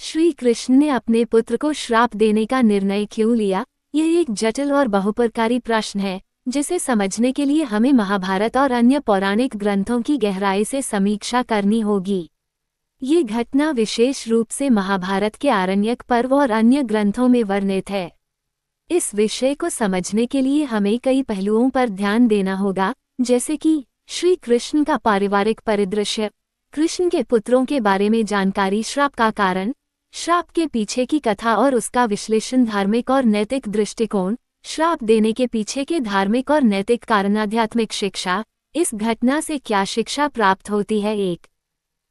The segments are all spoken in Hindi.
श्री कृष्ण ने अपने पुत्र को श्राप देने का निर्णय क्यों लिया? यह एक जटिल और बहुप्रकारी प्रश्न है जिसे समझने के लिए हमें महाभारत और अन्य पौराणिक ग्रंथों की गहराई से समीक्षा करनी होगी। ये घटना विशेष रूप से महाभारत के आरण्यक पर्व और अन्य ग्रंथों में वर्णित है। इस विषय को समझने के लिए हमें कई पहलुओं पर ध्यान देना होगा, जैसे कि श्री कृष्ण का पारिवारिक परिदृश्य, कृष्ण के पुत्रों के बारे में जानकारी, श्राप का कारण, श्राप के पीछे की कथा और उसका विश्लेषण, धार्मिक और नैतिक दृष्टिकोण, श्राप देने के पीछे के धार्मिक और नैतिक कारण, आध्यात्मिक शिक्षा, इस घटना से क्या शिक्षा प्राप्त होती है। एक,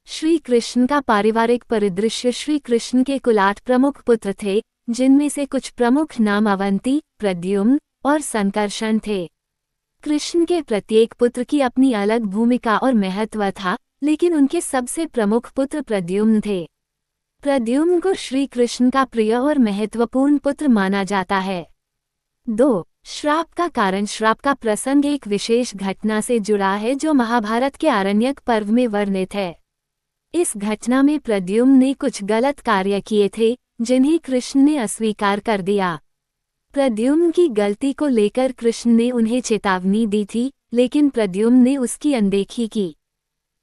श्री कृष्ण का पारिवारिक परिदृश्य। श्री कृष्ण के कुल 8 प्रमुख पुत्र थे, जिनमें से कुछ प्रमुख नाम अवंती, प्रद्युम्न और संकर्षण थे। कृष्ण के प्रत्येक पुत्र की अपनी अलग भूमिका और महत्व था, लेकिन उनके सबसे प्रमुख पुत्र प्रद्युम्न थे। प्रद्युम्न को श्री कृष्ण का प्रिय और महत्वपूर्ण पुत्र माना जाता है। 2. श्राप का कारण। श्राप का प्रसंग एक विशेष घटना से जुड़ा है जो महाभारत के आरण्यक पर्व में वर्णित है। इस घटना में प्रद्युम्न ने कुछ गलत कार्य किए थे जिन्हें कृष्ण ने अस्वीकार कर दिया। प्रद्युम्न की गलती को लेकर कृष्ण ने उन्हें चेतावनी दी थी, लेकिन प्रद्युम्न ने उसकी अनदेखी की।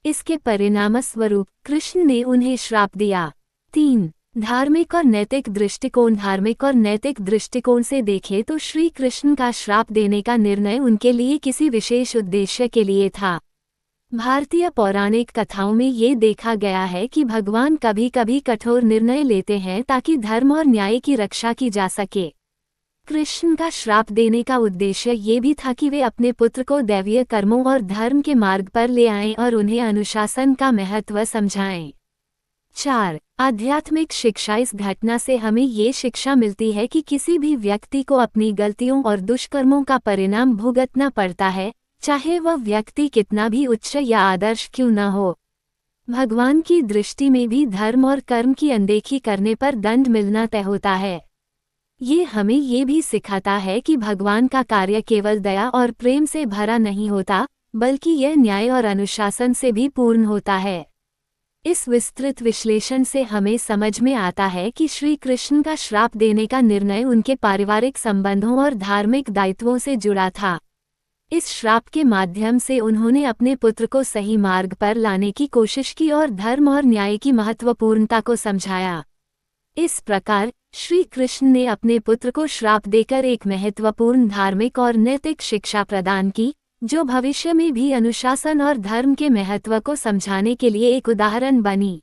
इसके परिणामस्वरूप कृष्ण ने उन्हें श्राप दिया। 3. धार्मिक और नैतिक दृष्टिकोण। धार्मिक और नैतिक दृष्टिकोण से देखें तो श्री कृष्ण का श्राप देने का निर्णय उनके लिए किसी विशेष उद्देश्य के लिए था। भारतीय पौराणिक कथाओं में ये देखा गया है कि भगवान कभी कभी कठोर निर्णय लेते हैं ताकि धर्म और न्याय की रक्षा की जा सके। कृष्ण का श्राप देने का उद्देश्य ये भी था कि वे अपने पुत्र को दैवीय कर्मों और धर्म के मार्ग पर ले आएं और उन्हें अनुशासन का महत्व समझाएं। 4. आध्यात्मिक शिक्षा। इस घटना से हमें ये शिक्षा मिलती है कि किसी भी व्यक्ति को अपनी गलतियों और दुष्कर्मों का परिणाम भुगतना पड़ता है, चाहे वह व्यक्ति कितना भी उच्च या आदर्श क्यों न हो। भगवान की दृष्टि में भी धर्म और कर्म की अनदेखी करने पर दंड मिलना तय होता है। ये हमें ये भी सिखाता है कि भगवान का कार्य केवल दया और प्रेम से भरा नहीं होता, बल्कि यह न्याय और अनुशासन से भी पूर्ण होता है। इस विस्तृत विश्लेषण से हमें समझ में आता है कि श्री कृष्ण का श्राप देने का निर्णय उनके पारिवारिक संबंधों और धार्मिक दायित्वों से जुड़ा था। इस श्राप के माध्यम से उन्होंने अपने पुत्र को सही मार्ग पर लाने की कोशिश की और धर्म और न्याय की महत्वपूर्णता को समझाया। इस प्रकार श्री कृष्ण ने अपने पुत्र को श्राप देकर एक महत्वपूर्ण धार्मिक और नैतिक शिक्षा प्रदान की, जो भविष्य में भी अनुशासन और धर्म के महत्व को समझाने के लिए एक उदाहरण बनी।